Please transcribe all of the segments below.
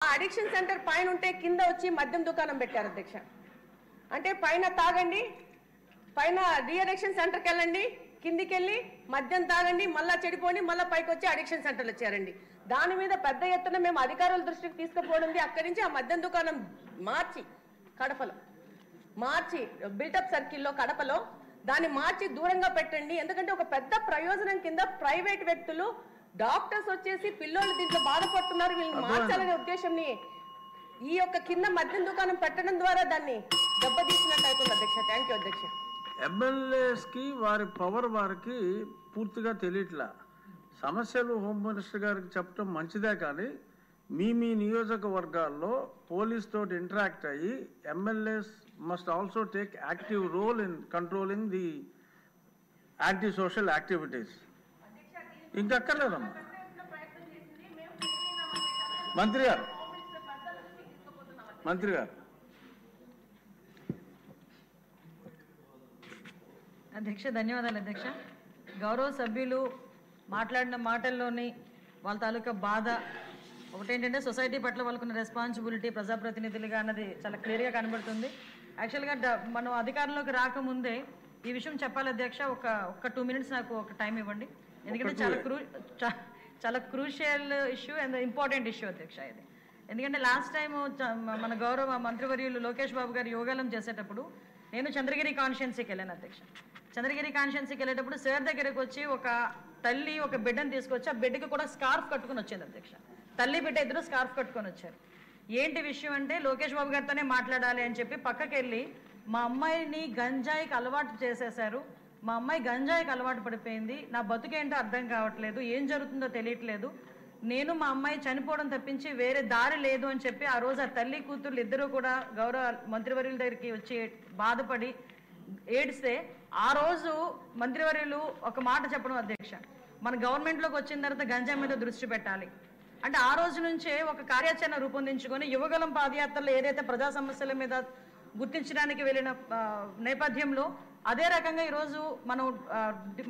Addiction centre పైన ఉంటే కింద వచ్చి మద్యం దుకాణం పెట్టారు అధ్యక్ష. అంటే పైన తాగండి, పైన రీ అడిక్షన్ సెంటర్కి వెళ్ళండి, కిందికి వెళ్ళి మద్యం తాగండి, మళ్ళీ చెడిపోండి, మళ్ళీ పైకి వచ్చి అడిక్షన్ సెంటర్లు వచ్చారండి. దాని మీద పెద్ద ఎత్తున మేము అధికారుల దృష్టికి తీసుకుపోవడం, అక్కడి నుంచి ఆ మద్యం దుకాణం మార్చి కడపలో మార్చి బిల్టప్ సర్కిల్లో కడపలో దాన్ని మార్చి దూరంగా పెట్టండి. ఎందుకంటే ఒక పెద్ద ప్రయోజనం కింద ప్రైవేట్ వ్యక్తులు డాక్టర్స్ వచ్చేసి పిల్లలు దీంట్లో బాధపడుతున్నారు, వీళ్ళని మార్చాలనే ఉద్దేశంని ఈ యొక్క కింద మద్యం దుకాణం పెట్టడం ద్వారా దాన్ని దెబ్బతీసినట్టు అవుతుంది అధ్యక్ష. థ్యాంక్ యూ అధ్యక్ష. ఎమ్మెల్యేస్కి వారి పవర్ వారికి పూర్తిగా తెలియట్లా. సమస్యలు హోమ్ మినిస్టర్ గారికి చెప్పడం మంచిదే, కానీ మీ నియోజకవర్గాల్లో పోలీస్ తోటి ఇంటరాక్ట్ అయ్యి MLAs must also take active role in controlling the anti social activities. ఇంకక్కర్లేదమ్మా మంత్రి గారు. అధ్యక్ష, ధన్యవాదాలు అధ్యక్ష. గౌరవ సభ్యులు మాట్లాడిన మాటల్లోని వాళ్ళ తాలూకా బాధ ఒకటేంటంటే సొసైటీ పట్ల వాళ్ళకున్న రెస్పాన్సిబిలిటీ ప్రజాప్రతినిధులుగా అన్నది చాలా క్లియర్గా కనబడుతుంది. యాక్చువల్గా మనం అధికారంలోకి రాకముందే ఈ విషయం చెప్పాలి అధ్యక్ష. ఒక 2 minutes నాకు ఒక టైం ఇవ్వండి, ఎందుకంటే చాలా crucial issue and important issue అధ్యక్ష ఇది. ఎందుకంటే లాస్ట్ టైం మన గౌరవ మంత్రివర్యులు లోకేష్ బాబు గారు యోగాలం చేసేటప్పుడు నేను చంద్రగిరి కాన్స్టిట్యున్సీకి వెళ్ళాను అధ్యక్ష. చంద్రగిరి కాన్స్టిట్యున్సీకి వెళ్ళేటప్పుడు సార్ దగ్గరకు వచ్చి ఒక తల్లి ఒక బిడ్డను తీసుకొచ్చి ఆ బిడ్డకి కూడా స్కార్ఫ్ కట్టుకుని వచ్చింది అధ్యక్ష. తల్లి బిడ్డ ఇద్దరు స్కార్ఫ్ కట్టుకొని వచ్చారు. ఏంటి విషయం అంటే లోకేష్ బాబు గారితోనే మాట్లాడాలి అని చెప్పి పక్కకి వెళ్ళి మా అమ్మాయిని గంజాయికి అలవాటు చేసేశారు, మా అమ్మాయి గంజాయికి అలవాటు పడిపోయింది, నా బతుకేంటో అర్థం కావట్లేదు, ఏం జరుగుతుందో తెలియట్లేదు, నేను మా అమ్మాయి చనిపోవడం తప్పించి వేరే దారి లేదు అని చెప్పి ఆ రోజు ఆ తల్లి కూతుర్లు ఇద్దరూ కూడా గౌరవ మంత్రివర్యుల దగ్గరికి వచ్చి బాధపడి ఏడిస్తే ఆ రోజు మంత్రివర్యులు ఒక మాట చెప్పడం అధ్యక్ష, మన గవర్నమెంట్లోకి వచ్చిన తర్వాత గంజాయి మీద దృష్టి పెట్టాలి అంటే ఆ రోజు నుంచే ఒక కార్యాచరణ రూపొందించుకొని యువగలం పాదయాత్రలో ఏదైతే ప్రజా సమస్యల మీద గుర్తించడానికి వెళ్ళిన నేపథ్యంలో అదే రకంగా ఈరోజు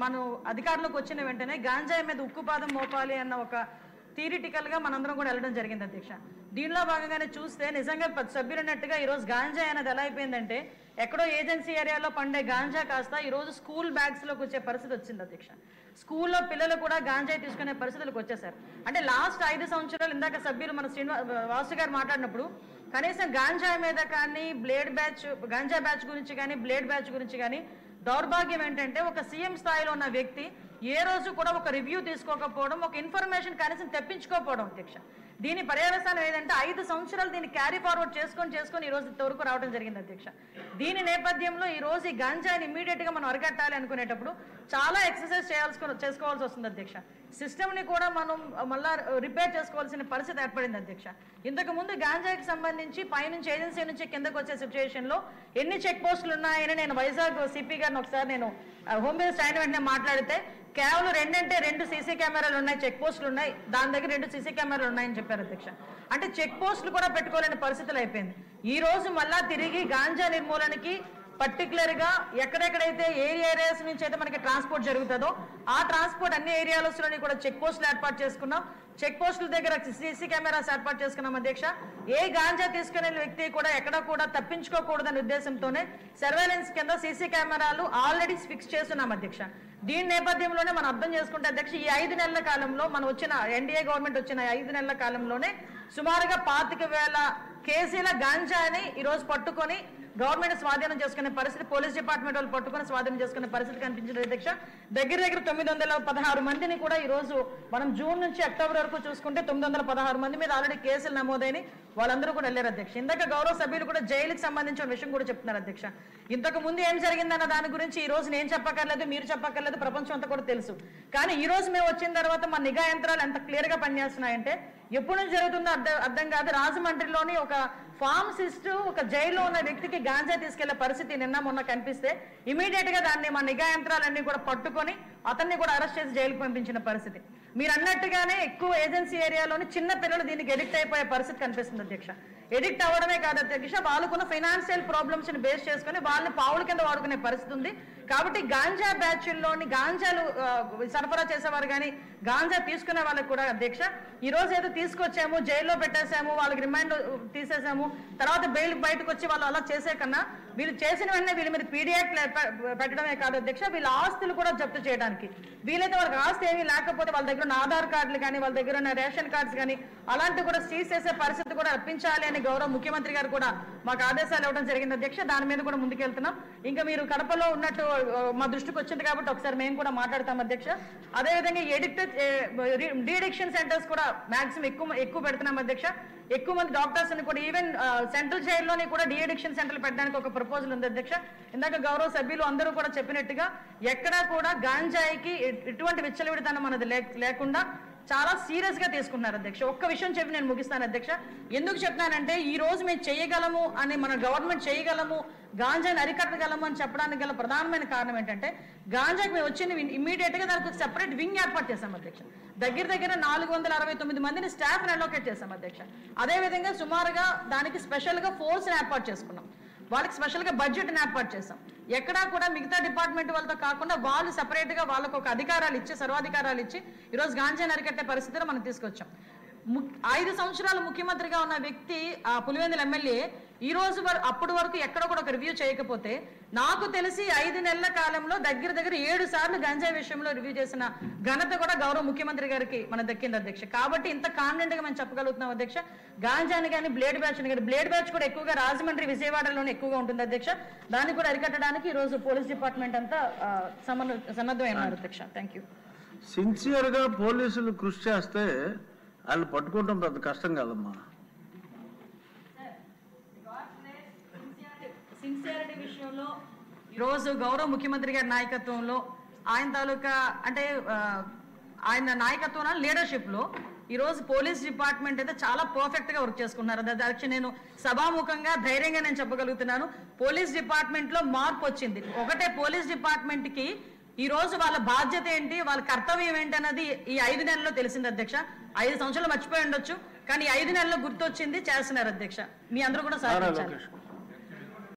మనం అధికారంలోకి వచ్చిన వెంటనే గాంజాయి మీద ఉక్కుపాదం మోపాలి అన్న ఒక థియరిటికల్గా మనందరం కూడా వెళ్ళడం జరిగింది అధ్యక్ష. దీనిలో భాగంగానే చూస్తే నిజంగా సభ్యులు అన్నట్టుగా ఈరోజు గాంజాయి అనేది ఎలా అయిపోయిందంటే ఎక్కడో ఏజెన్సీ ఏరియాలో పండే గాంజా కాస్త ఈరోజు స్కూల్ బ్యాగ్స్లోకి వచ్చే పరిస్థితి వచ్చింది అధ్యక్ష. స్కూల్లో పిల్లలు కూడా గాంజాయి తీసుకునే పరిస్థితులకు వచ్చేసారు. అంటే లాస్ట్ 5 సంవత్సరాలు ఇందాక సభ్యులు మన వాసు గారు మాట్లాడినప్పుడు కనీసం గాంజాయి మీద కానీ గాంజా బ్యాచ్ గురించి కానీ బ్లేడ్ బ్యాచ్ గురించి కానీ దౌర్భాగ్యం ఏంటంటే ఒక సీఎం స్థాయిలో ఉన్న వ్యక్తి ఏ రోజు కూడా ఒక రివ్యూ తీసుకోకపోవడం, ఒక ఇన్ఫర్మేషన్ కనీసం తెప్పించుకోకపోవడం అధ్యక్ష. దీని పర్యవసానం ఏదంటే 5 సంవత్సరాలు దీన్ని క్యారీ ఫార్వర్డ్ చేసుకొని ఈ రోజు ఇంతవరకు రావడం జరిగింది అధ్యక్ష. దీని నేపథ్యంలో ఈ రోజు ఈ గంజాయిని ఇమీడియట్గా మనం అరికట్టాలి అనుకునేటప్పుడు చాలా ఎక్సర్సైజ్ చేసుకోవాల్సి వస్తుంది అధ్యక్ష. సిస్టమ్ని కూడా మనం మళ్ళా రిపేర్ చేసుకోవాల్సిన పరిస్థితి ఏర్పడింది అధ్యక్ష. ఇంతకు ముందు గాంజాయికి సంబంధించి పైనుంచి ఏజెన్సీ నుంచి కిందకు వచ్చే సిచ్యువేషన్లో ఎన్ని చెక్ పోస్టులు ఉన్నాయని నేను వైజాగ్ సిపి గారిని ఒకసారి నేను హోమ్ మినిస్టర్ అయిన వెంటనే మాట్లాడితే కేవలం 2 సీసీ కెమెరాలు ఉన్నాయి, చెక్ పోస్టులు ఉన్నాయి, దాని దగ్గర 2 సీసీ కెమెరాలు ఉన్నాయని చెప్పారు అధ్యక్ష. అంటే చెక్ పోస్టులు కూడా పెట్టుకోలేని పరిస్థితులు అయిపోయింది. ఈ రోజు మళ్ళా తిరిగి గాంజా నిర్మూలనకి పర్టికులర్గా ఎక్కడెక్కడైతే ఏరియాస్ నుంచి అయితే మనకి ట్రాన్స్పోర్ట్ జరుగుతుందో ఆ ట్రాన్స్పోర్ట్ అన్ని ఏరియాలలోని కూడా చెక్ పోస్టులు ఏర్పాటు చేసుకున్నాం. చెక్ పోస్టుల దగ్గర సీసీ కెమెరాస్ ఏర్పాటు చేసుకున్నాం అధ్యక్ష. ఏ గాంజా తీసుకునే వ్యక్తి కూడా ఎక్కడ కూడా తప్పించుకోకూడదనే ఉద్దేశంతోనే సర్వేలెన్స్ కింద సీసీ కెమెరాలు ఆల్రెడీ ఫిక్స్ చేస్తున్నాం అధ్యక్ష. దీని నేపథ్యంలోనే మనం అర్థం చేసుకుంటే అధ్యక్ష ఈ 5 నెలల కాలంలో మనం వచ్చిన ఎన్డీఏ గవర్నమెంట్ వచ్చిన 5 నెలల కాలంలోనే సుమారుగా 25,000 కేజీల గాంజాని ఈరోజు పట్టుకొని గవర్నమెంట్ స్వాధీనం చేసుకునే పరిస్థితి, పోలీస్ డిపార్ట్మెంట్ వాళ్ళు పట్టుకొని స్వాధీనం చేసుకునే పరిస్థితి కనిపించింది అధ్యక్ష. దగ్గర 916 మందిని కూడా ఈరోజు మనం జూన్ నుంచి అక్టోబర్ వరకు చూసుకుంటే 916 మంది మీద ఆల్రెడీ కేసులు నమోదైన వాళ్ళందరూ కూడా వెళ్ళారు అధ్యక్ష. ఇందాక గౌరవ సభ్యులు కూడా జైలుకి సంబంధించిన విషయం కూడా చెప్తున్నారు అధ్యక్ష. ఇంతకు ముందు ఏం జరిగిందన్న దాని గురించి ఈ రోజు నేను చెప్పక్కర్లేదు, మీరు చెప్పక్కర్లేదు, ప్రపంచం అంతా కూడా తెలుసు. కానీ ఈ రోజు మేము వచ్చిన తర్వాత మా నిఘా యంత్రాలు ఎంత క్లియర్గా పనిచేస్తున్నాయంటే ఎప్పుడు నుంచి జరుగుతుందో అర్థం కాదు. రాజమండ్రిలోని ఒక ఫార్మసిస్ట్ ఒక జైల్లో ఉన్న వ్యక్తికి గాంజా తీసుకెళ్లే పరిస్థితి నిన్న మొన్న కనిపిస్తే ఇమీడియట్ గా దాన్ని మా నిఘా యంత్రాలన్నీ కూడా పట్టుకొని అతన్ని కూడా అరెస్ట్ చేసి జైలుకు పంపించిన పరిస్థితి. మీరు అన్నట్టుగానే ఎక్కువ ఏజెన్సీ ఏరియాలోని చిన్న పిల్లలు దీనికి ఎడిక్ట్ అయిపోయే పరిస్థితి కనిపిస్తుంది అధ్యక్ష. ఎడిక్ట్ అవ్వడమే కాదు అధ్యక్ష, వాళ్ళకున్న ఫైనాన్షియల్ ప్రాబ్లమ్స్ ని బేస్ చేసుకుని వాళ్ళని పావుల కింద వాడుకునే పరిస్థితి ఉంది. కాబట్టి గాంజా బ్యాచ్ల్లోని గాంజాలు సరఫరా చేసేవారు కానీ గాంజా తీసుకునే వాళ్ళకి కూడా అధ్యక్ష ఈ రోజు ఏదో తీసుకొచ్చాము జైల్లో పెట్టేసాము వాళ్ళకి రిమాండ్ తీసేసాము తర్వాత బెయిల్ బయటకు వచ్చి వాళ్ళు అలా చేసే కన్నా వీళ్ళు చేసిన వెంటనే వీళ్ళ మీద పీడియాక్ట్ పెట్టడమే కాదు అధ్యక్ష వీళ్ళ ఆస్తులు కూడా జప్తు చేయడానికి వీలైతే వాళ్ళకి ఆస్తి ఏమీ లేకపోతే వాళ్ళ దగ్గర ఉన్న ఆధార్ కార్డులు కానీ వాళ్ళ దగ్గర ఉన్న రేషన్ కార్డ్స్ కానీ అలాంటివి కూడా సీజ్ చేసే పరిస్థితి కూడా రప్పించాలి అని గౌరవ ముఖ్యమంత్రి గారు కూడా మాకు ఆదేశాలు ఇవ్వడం జరిగింది అధ్యక్ష దాని మీద కూడా ముందుకెళ్తున్నాం ఇంకా మీరు కడపలో ఉన్నట్టు మా దృష్టికి వచ్చింది కాబట్టి ఒకసారి మేము కూడా మాట్లాడతాం అధ్యక్ష అదేవిధంగా డీఅడిక్షన్ సెంటర్స్ కూడా మాక్సిమం ఎక్కువ పెడుతున్నాం అధ్యక్ష ఎక్కువ మంది డాక్టర్స్ ని కూడా ఈవెన్ సెంట్రల్ జైల్లోని కూడా డీఅడిక్షన్ సెంటర్లు పెట్టడానికి ఒక ప్రపోజల్ ఉంది అధ్యక్ష ఇందాక గౌరవ సభ్యులు అందరూ కూడా చెప్పినట్టుగా ఎక్కడా కూడా గాంజాయికి ఎటువంటి విచ్చలవిడితనం అనేది లేకుండా చాలా సీరియస్ గా తీసుకుంటున్నారు అధ్యక్ష ఒక్క విషయం చెప్పి నేను ముగిస్తాను అధ్యక్ష ఎందుకు చెప్తున్నానంటే ఈ రోజు మేము చేయగలము అని మన గవర్నమెంట్ చేయగలము గాంజాని అరికట్టగలము అని చెప్పడానికి గల ప్రధానమైన కారణం ఏంటంటే గాంజాకి మేము వచ్చింది ఇమీడియట్ గా దానికి సెపరేట్ వింగ్ ఏర్పాటు చేశాం అధ్యక్ష దగ్గర 469 మందిని స్టాఫ్ అలోకేట్ చేశాం అధ్యక్ష అదేవిధంగా సుమారుగా దానికి స్పెషల్ గా ఫోర్స్ ఏర్పాటు చేసుకున్నాం వాళ్ళకి స్పెషల్ గా బడ్జెట్ ఏర్పాటు చేశాం ఎక్కడా కూడా మిగతా డిపార్ట్మెంట్ వాళ్ళతో కాకుండా వాళ్ళు సెపరేట్ గా వాళ్ళకు ఒక అధికారాలు ఇచ్చి సర్వాధికారాలు ఇచ్చి ఈరోజు గాంజాని అరికట్టే పరిస్థితిలో మనం తీసుకొచ్చాం 5 సంవత్సరాలు ముఖ్యమంత్రిగా ఉన్న వ్యక్తి ఆ పులివెందుల ఎమ్మెల్యే ఈ రోజు అప్పటి వరకు ఎక్కడ కూడా ఒక రివ్యూ చేయకపోతే నాకు తెలిసి 5 నెలల కాలంలో దగ్గర 7 సార్లు గంజాయి విషయంలో రివ్యూ చేసిన ఘనత కూడా గౌరవ ముఖ్యమంత్రి గారికి మన దక్కింది అధ్యక్ష కాబట్టి ఇంత కాన్ఫిడెంట్ గా మేము చెప్పగలుగుతున్నాం అధ్యక్ష గాంజాని కానీ బ్లేడ్ బ్యాచ్ కానీ బ్లేడ్ బ్యాచ్ కూడా ఎక్కువగా రాజమండ్రి విజయవాడలోనే ఎక్కువగా ఉంటుంది అధ్యక్ష దాన్ని కూడా అరికట్టడానికి ఈ రోజు పోలీస్ డిపార్ట్మెంట్ అంతా సన్నద్ధమైనారు అధ్యక్ష థ్యాంక్ యూ సిన్సియర్ గా పోలీసులు కృషి చేస్తే వాళ్ళు పట్టుకోవడం పెద్ద కష్టం కాదమ్మా సిన్సియారిటీ విషయంలో ఈరోజు గౌరవ ముఖ్యమంత్రి గారి నాయకత్వంలో ఆయన తాలూకా అంటే ఆయన నాయకత్వంలో లీడర్షిప్లో ఈరోజు పోలీస్ డిపార్ట్మెంట్ అయితే చాలా పర్ఫెక్ట్గా వర్క్ చేసుకున్నారు అది నేను సభాముఖంగా ధైర్యంగా నేను చెప్పగలుగుతున్నాను పోలీస్ డిపార్ట్మెంట్లో మార్పు వచ్చింది ఒకటే పోలీస్ డిపార్ట్మెంట్కి ఈ రోజు వాళ్ళ బాధ్యత ఏంటి వాళ్ళ కర్తవ్యం ఏంటి అన్నది ఈ 5 నెలల్లో తెలిసింది అధ్యక్ష 5 సంవత్సరాలు మర్చిపోయి ఉండొచ్చు కానీ 5 నెలల్లో గుర్తొచ్చింది చేస్తున్నారు అధ్యక్ష మీ అందరూ కూడా సహకరించాలి